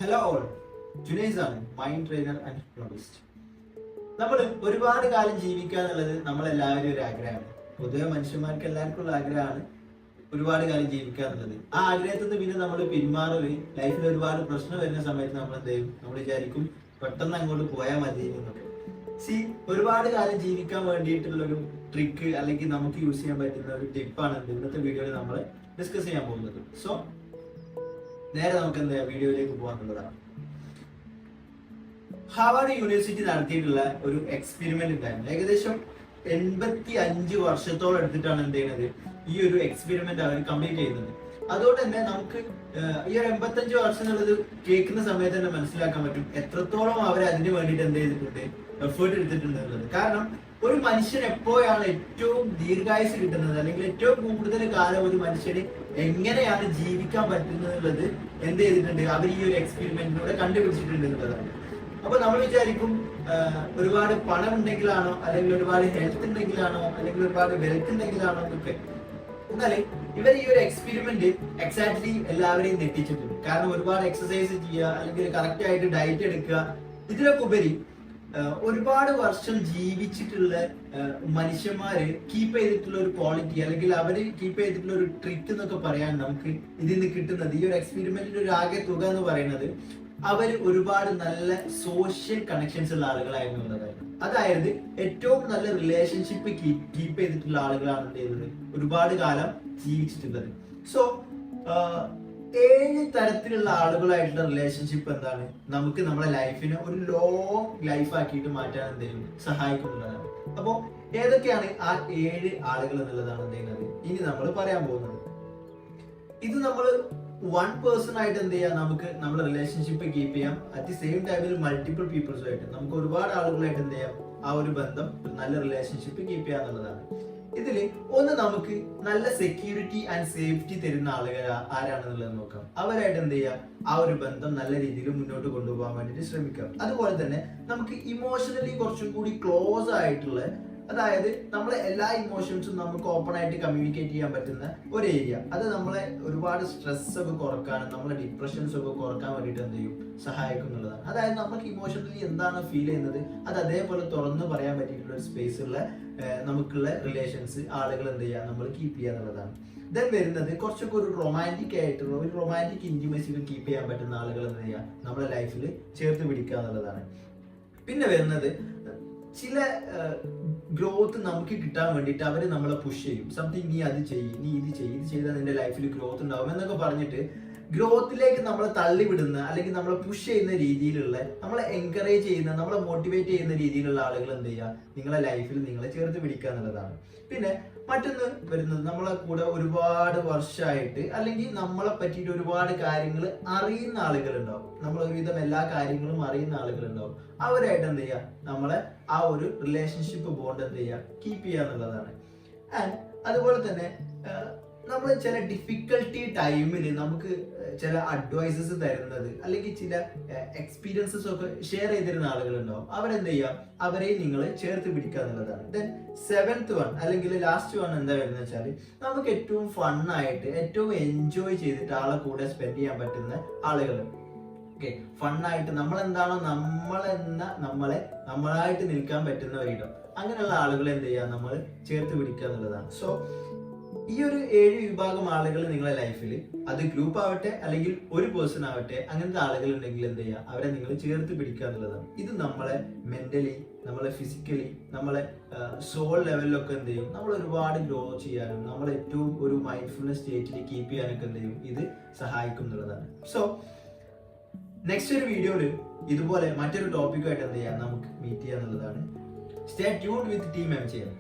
Hello all, Junaiz ആണ്, mind trainer and hypnotist. നമ്മൾ ഒരുപാട് കാലം ജീവിക്കുക എന്നുള്ളത് നമ്മളെല്ലാവരും ഒരു ആഗ്രഹമാണ്. പൊതുവെ മനുഷ്യന്മാർക്ക് എല്ലാവർക്കും ഉള്ള ആഗ്രഹമാണ് ഒരുപാട് കാലം ജീവിക്കുക എന്നുള്ളത്. ആ ആഗ്രഹത്തിൽ നിന്ന് പിന്നെ നമ്മൾ പിന്മാറുകയും ലൈഫിൽ ഒരുപാട് പ്രശ്നം വരുന്ന സമയത്ത് നമ്മൾ എന്ത് ചെയ്യും? നമ്മൾ വിചാരിക്കും പെട്ടെന്ന് അങ്ങോട്ട് പോയാൽ മതി എന്നൊക്കെ. ഒരുപാട് കാലം ജീവിക്കാൻ വേണ്ടിയിട്ടുള്ള ഒരു ട്രിക്ക് അല്ലെങ്കിൽ നമുക്ക് യൂസ് ചെയ്യാൻ പറ്റുന്ന ഒരു ടിപ്പാണ് ഇന്നത്തെ വീഡിയോയിൽ നമ്മൾ ഡിസ്കസ് ചെയ്യാൻ പോകുന്നത്. സോ നേരെ നമുക്ക് എന്താ വീഡിയോയിലേക്ക് പോകാന്നുള്ളതാണ്. ഹാർവാർഡ് യൂണിവേഴ്സിറ്റി നടത്തിയിട്ടുള്ള ഒരു എക്സ്പെരിമെന്റ് ഉണ്ടായിരുന്നു. ഏകദേശം 85 വർഷത്തോളം എടുത്തിട്ടാണ് എന്ത് ചെയ്യുന്നത്, ഈ ഒരു എക്സ്പെരിമെന്റ് അവർ കംപ്ലീറ്റ് ചെയ്യുന്നത്. അതുകൊണ്ട് തന്നെ നമുക്ക് ഈ ഒരു 85 വർഷം എന്നുള്ളത് കേൾക്കുന്ന സമയത്ത് തന്നെ മനസ്സിലാക്കാൻ പറ്റും എത്രത്തോളം അവർ അതിന് വേണ്ടിയിട്ട് എന്ത് ചെയ്തിട്ടുണ്ട്, എഫേർട്ട് എടുത്തിട്ടുണ്ട് എന്നുള്ളത്. കാരണം ഒരു മനുഷ്യൻ എപ്പോഴാണ് ഏറ്റവും ദീർഘായുസ് കിട്ടുന്നത് അല്ലെങ്കിൽ ഏറ്റവും കൂടുതൽ കാലം ഒരു മനുഷ്യന് എങ്ങനെയാണ് ജീവിക്കാൻ പറ്റുന്നത് എന്നുള്ളത് എന്ത് ചെയ്തിട്ടുണ്ട്, അവർ ഈ ഒരു എക്സ്പെരിമെന്റിലൂടെ കണ്ടുപിടിച്ചിട്ടുണ്ട് എന്നുള്ളതാണ്. അപ്പൊ നമ്മൾ വിചാരിക്കും ഒരുപാട് പണം ഉണ്ടെങ്കിലാണോ, അല്ലെങ്കിൽ ഒരുപാട് ഹെൽത്ത് ഉണ്ടെങ്കിലാണോ, അല്ലെങ്കിൽ ഒരുപാട് വെൽത്ത് ഉണ്ടെങ്കിലാണോ എന്നൊക്കെ. എന്നാല് ഇവർ ഈ ഒരു എക്സ്പെരിമെന്റ് എക്സാക്ട്ലി എല്ലാവരെയും തെറ്റിച്ചിട്ടുണ്ട്. കാരണം ഒരുപാട് എക്സസൈസ് ചെയ്യുക അല്ലെങ്കിൽ കറക്റ്റ് ആയിട്ട് ഡയറ്റ് എടുക്കുക, ഇതിലൊക്കെ ഉപരി ഒരുപാട് വർഷം ജീവിച്ചിട്ടുള്ള മനുഷ്യന്മാര് കീപ്പ് ചെയ്തിട്ടുള്ള ഒരു ക്വാളിറ്റി അല്ലെങ്കിൽ അവര് കീപ്പ് ചെയ്തിട്ടുള്ള ഒരു ട്രിക്ക് എന്നൊക്കെ പറയാൻ നമുക്ക് ഇതിൽ നിന്ന് കിട്ടുന്നത്, ഈ ഒരു എക്സ്പെരിമെന്റിന്റെ ഒരു ആകെ തുക എന്ന് പറയുന്നത്, അവർ ഒരുപാട് നല്ല സോഷ്യൽ കണക്ഷൻസ് ഉള്ള ആളുകളായിരുന്നു എന്നതായിരുന്നു. അതായത് ഏറ്റവും നല്ല റിലേഷൻഷിപ്പ് കീപ്പ് ചെയ്തിട്ടുള്ള ആളുകളാണ് എന്ത് ചെയ്യുന്നത്, ഒരുപാട് കാലം ജീവിച്ചിട്ടുള്ളത്. സോ 7 തരത്തിലുള്ള ആളുകളായിട്ടുള്ള റിലേഷൻഷിപ്പ് എന്താണ് നമുക്ക് നമ്മുടെ ലൈഫിനെ ഒരു ലോങ് ലൈഫ് ആക്കിയിട്ട് മാറ്റാൻ എന്തെങ്കിലും സഹായിക്കുന്നതാണ്. അപ്പൊ ഏതൊക്കെയാണ് ആ 7 ആളുകൾ എന്നുള്ളതാണ് എന്ത് ചെയ്യുന്നത് ഇനി നമ്മൾ പറയാൻ പോകുന്നത്. ഇത് നമ്മൾ 1 പേഴ്സൺ ആയിട്ട് എന്ത് ചെയ്യാം, നമുക്ക് നമ്മുടെ റിലേഷൻഷിപ്പ് കീപ്പ് ചെയ്യാം. അറ്റ് ദി സെയിം ടൈമിൽ മൾട്ടിപ്പിൾ പീപ്പിൾസുമായിട്ട് നമുക്ക് ഒരുപാട് ആളുകളായിട്ട് എന്ത് ചെയ്യാം, ആ ഒരു ബന്ധം, നല്ല റിലേഷൻഷിപ്പ് കീപ്പ് ചെയ്യാം എന്നുള്ളതാണ്. ഇതിൽ ഒന്ന് നമുക്ക് നല്ല സെക്യൂരിറ്റി ആൻഡ് സേഫ്റ്റി തരുന്ന ആളുകൾ ആരാണെന്നുള്ളത് നോക്കാം. അവരായിട്ട് എന്ത് ചെയ്യാം, ആ ഒരു ബന്ധം നല്ല രീതിയിൽ മുന്നോട്ട് കൊണ്ടുപോകാൻ വേണ്ടിയിട്ട് ശ്രമിക്കാം. അതുപോലെ തന്നെ നമുക്ക് ഇമോഷണലി കുറച്ചും കൂടി ക്ലോസ് ആയിട്ടുള്ള, അതായത് നമ്മളെ എല്ലാ ഇമോഷൻസും നമുക്ക് ഓപ്പൺ ആയിട്ട് കമ്മ്യൂണിക്കേറ്റ് ചെയ്യാൻ പറ്റുന്ന ഒരു ഏരിയ, അത് നമ്മളെ ഒരുപാട് സ്ട്രെസ് ഒക്കെ കുറക്കാനും നമ്മളെ ഡിപ്രഷൻസ് ഒക്കെ കുറക്കാൻ വേണ്ടിയിട്ട് എന്ത് ചെയ്യും, സഹായിക്കുന്നുള്ളതാണ്. അതായത് നമുക്ക് ഇമോഷണലി എന്താണ് ഫീൽ ചെയ്യുന്നത് അത് അതേപോലെ തുറന്ന് പറയാൻ പറ്റിയിട്ടുള്ള ഒരു സ്പേസുള്ള നമുക്കുള്ള റിലേഷൻസ് ആളുകൾ എന്ത് ചെയ്യുക, നമ്മൾ കീപ്പ് ചെയ്യുക എന്നുള്ളതാണ്. ദെൻ വരുന്നത് കുറച്ചൊക്കെ ഒരു റൊമാൻറ്റിക് ആയിട്ടുള്ള ഒരു റൊമാൻറ്റിക് ഇന്റിമസികൾ കീപ്പ് ചെയ്യാൻ പറ്റുന്ന ആളുകൾ എന്ത് ചെയ്യുക, നമ്മുടെ ലൈഫിൽ ചേർത്ത് പിടിക്കുക എന്നുള്ളതാണ്. പിന്നെ വരുന്നത് ചില ഗ്രോത്ത് നമുക്ക് കിട്ടാൻ വേണ്ടിയിട്ട് അവർ നമ്മളെ പുഷ് ചെയ്യും. സംതിങ് നീ അത് ചെയ്യ്, നീ ഇത് ചെയ്യ്, ഇത് ചെയ്താൽ നിന്റെ ലൈഫിൽ ഗ്രോത്ത് ഉണ്ടാവും എന്നൊക്കെ പറഞ്ഞിട്ട് ഗ്രോത്തിലേക്ക് നമ്മളെ തള്ളിവിടുന്ന അല്ലെങ്കിൽ നമ്മളെ പുഷ് ചെയ്യുന്ന രീതിയിലുള്ള, നമ്മളെ എൻകറേജ് ചെയ്യുന്ന, നമ്മളെ മോട്ടിവേറ്റ് ചെയ്യുന്ന രീതിയിലുള്ള ആളുകൾ എന്ത് ചെയ്യുക, നിങ്ങളെ ലൈഫിൽ നിങ്ങളെ ചേർത്ത് പിടിക്കുക എന്നുള്ളതാണ്. പിന്നെ മറ്റൊന്ന് വരുന്നത്, നമ്മളെ കൂടെ ഒരുപാട് വർഷമായിട്ട് അല്ലെങ്കിൽ നമ്മളെ പറ്റിയിട്ട് ഒരുപാട് കാര്യങ്ങൾ അറിയുന്ന ആളുകളുണ്ടാവും. നമ്മളൊരുവിധം എല്ലാ കാര്യങ്ങളും അറിയുന്ന ആളുകളുണ്ടാവും. അവരായിട്ട് എന്ത് ചെയ്യുക, നമ്മളെ ആ ഒരു റിലേഷൻഷിപ്പ് ബോണ്ട് എന്ത് ചെയ്യുക, കീപ്പ് ചെയ്യുക എന്നുള്ളതാണ്. ആൻഡ് അതുപോലെ തന്നെ നമ്മൾ ചില ഡിഫിക്കൽട്ടി ടൈമിൽ നമുക്ക് ചില അഡ്വൈസസ് തരുന്നത് അല്ലെങ്കിൽ ചില എക്സ്പീരിയൻസസ് ഒക്കെ ഷെയർ ചെയ്തിരുന്ന ആളുകളുണ്ടാവും. അവരെന്ത് ചെയ്യുക, അവരെയും നിങ്ങൾ ചേർത്ത് പിടിക്കുക എന്നുള്ളതാണ്. ദെൻ 7th വൺ അല്ലെങ്കിൽ ലാസ്റ്റ് വൺ എന്താ വരുന്നത് വെച്ചാൽ, നമുക്ക് ഏറ്റവും ഫണ്ണായിട്ട് ഏറ്റവും എൻജോയ് ചെയ്തിട്ട് ആളെ കൂടെ സ്പെൻഡ് ചെയ്യാൻ പറ്റുന്ന ആളുകൾ. ഓക്കെ, ഫണ്ണായിട്ട് നമ്മളെന്താണോ നമ്മളായിട്ട് നിൽക്കാൻ പറ്റുന്ന ഒരിടം, അങ്ങനെയുള്ള ആളുകളെ എന്ത് ചെയ്യുക, നമ്മൾ ചേർത്ത് പിടിക്കുക എന്നുള്ളതാണ്. സോ ഈ ഒരു 7 വിഭാഗം ആളുകൾ നിങ്ങളെ ലൈഫിൽ, അത് ഗ്രൂപ്പ് ആവട്ടെ അല്ലെങ്കിൽ ഒരു പേഴ്സൺ ആവട്ടെ, അങ്ങനത്തെ ആളുകൾ ഉണ്ടെങ്കിൽ എന്ത് ചെയ്യുക, അവരെ നിങ്ങൾ ചേർത്ത് പിടിക്കുക എന്നുള്ളതാണ്. ഇത് നമ്മളെ മെന്റലി, നമ്മളെ ഫിസിക്കലി, നമ്മളെ സോൾ ലെവലിലൊക്കെ എന്ത് ചെയ്യും, നമ്മൾ ഒരുപാട് ഗ്രോ ചെയ്യാനും നമ്മളെ ഏറ്റവും ഒരു മൈൻഡ്ഫുൾനെസ് സ്റ്റേറ്റിൽ കീപ്പ് ചെയ്യാനൊക്കെ എന്ത് ചെയ്യും, ഇത് സഹായിക്കും എന്നുള്ളതാണ്. സോ നെക്സ്റ്റ് ഒരു വീഡിയോയിൽ ഇതുപോലെ മറ്റൊരു ടോപ്പിക്കുമായിട്ട് എന്ത് ചെയ്യാം, നമുക്ക് മീറ്റ് ചെയ്യാന്നുള്ളതാണ്. Stay tuned with team MJM.